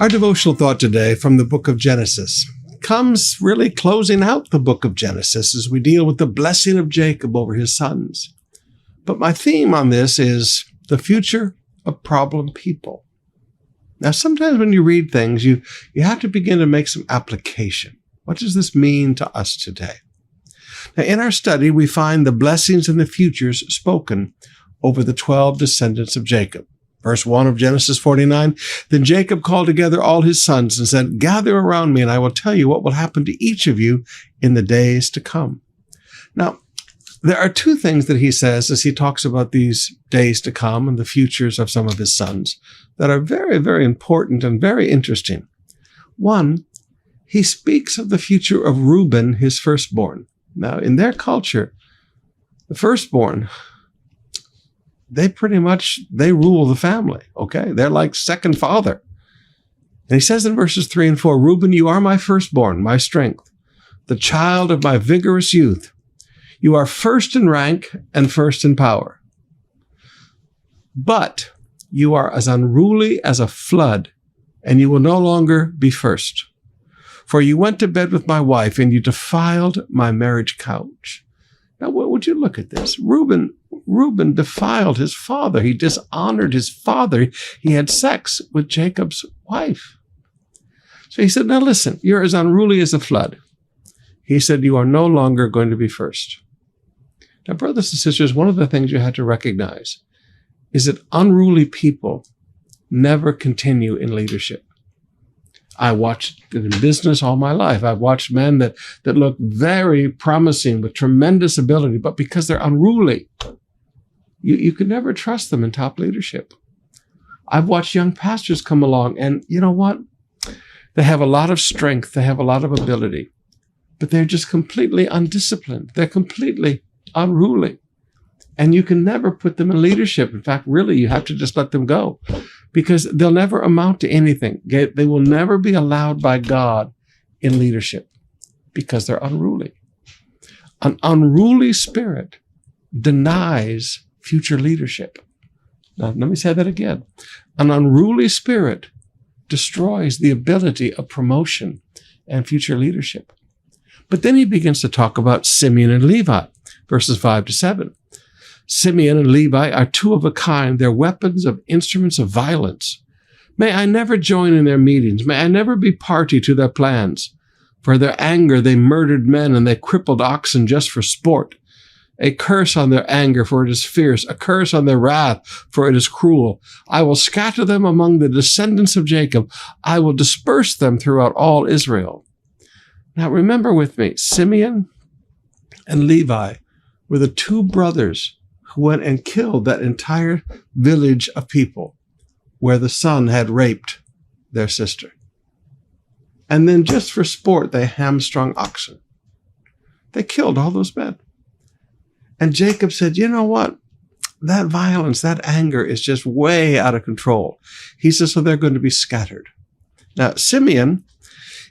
Our devotional thought today from the book of Genesis comes really closing out the book of Genesis as we deal with the blessing of Jacob over his sons. But my theme on this is the future of problem people. Now, sometimes when you read things, you have to begin to make some application. What does this mean to us today? Now, in our study, we find the blessings and the futures spoken over the 12 descendants of Jacob. Verse 1 of Genesis 49, then Jacob called together all his sons and said, gather around me, and I will tell you what will happen to each of you in the days to come. Now, there are two things that he says as he talks about these days to come and the futures of some of his sons that are very, very important and very interesting. One, he speaks of the future of Reuben, his firstborn. Now, in their culture, the firstborn, they rule the family, okay? They're like second father. And he says in verses 3 and 4, Reuben, you are my firstborn, my strength, the child of my vigorous youth. You are first in rank and first in power. But you are as unruly as a flood, and you will no longer be first. For you went to bed with my wife, and you defiled my marriage couch. Now, would you look at this? Reuben defiled his father. He dishonored his father. He had sex with Jacob's wife. So he said, now listen, you're as unruly as a flood. He said, you are no longer going to be first. Now, brothers and sisters, one of the things you have to recognize is that unruly people never continue in leadership. I watched it in business all my life. I've watched men that look very promising with tremendous ability, but because they're unruly, you can never trust them in top leadership. I've watched young pastors come along, and you know what? They have a lot of strength. They have a lot of ability, but they're just completely undisciplined. They're completely unruly, and you can never put them in leadership. In fact, really, you have to just let them go, because they'll never amount to anything. They will never be allowed by God in leadership because they're unruly. An unruly spirit denies future leadership. Now, let me say that again. An unruly spirit destroys the ability of promotion and future leadership. But then he begins to talk about Simeon and Levi, verses 5 to 7. Simeon and Levi are two of a kind. They're weapons of instruments of violence. May I never join in their meetings. May I never be party to their plans. For their anger, they murdered men and they crippled oxen just for sport. A curse on their anger, for it is fierce. A curse on their wrath, for it is cruel. I will scatter them among the descendants of Jacob. I will disperse them throughout all Israel. Now remember with me, Simeon and Levi were the two brothers who went and killed that entire village of people where the son had raped their sister. And then just for sport, they hamstrung oxen. They killed all those men. And Jacob said, you know what? That violence, that anger is just way out of control. He says, so they're going to be scattered. Now, Simeon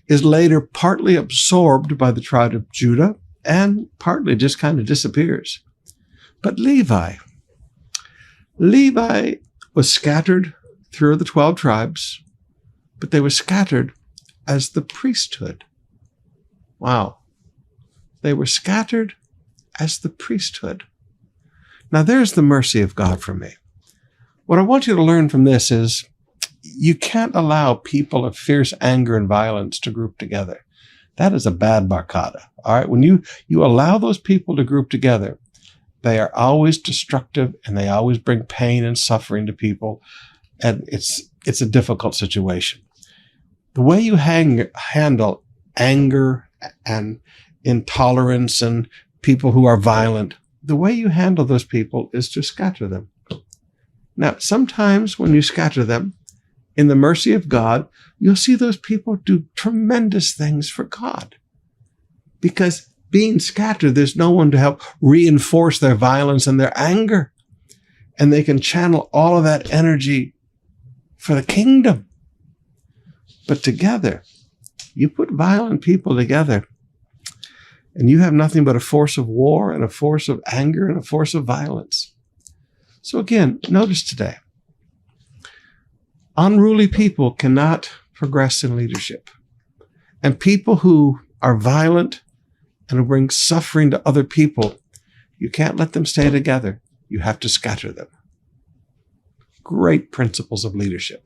is later partly absorbed by the tribe of Judah and partly just kind of disappears. But Levi was scattered through the 12 tribes, but they were scattered as the priesthood. Wow. They were scattered as the priesthood. Now there's the mercy of God for me. What I want you to learn from this is you can't allow people of fierce anger and violence to group together. That is a bad barcada. All right. When you allow those people to group together, they are always destructive and they always bring pain and suffering to people. And it's a difficult situation. The way you handle anger and intolerance and people who are violent, the way you handle those people is to scatter them. Now, sometimes when you scatter them, in the mercy of God, you'll see those people do tremendous things for God. Because being scattered, there's no one to help reinforce their violence and their anger. And they can channel all of that energy for the kingdom. But together, you put violent people together, and you have nothing but a force of war and a force of anger and a force of violence. So again, notice today, unruly people cannot progress in leadership. And people who are violent and who bring suffering to other people, you can't let them stay together. You have to scatter them. Great principles of leadership.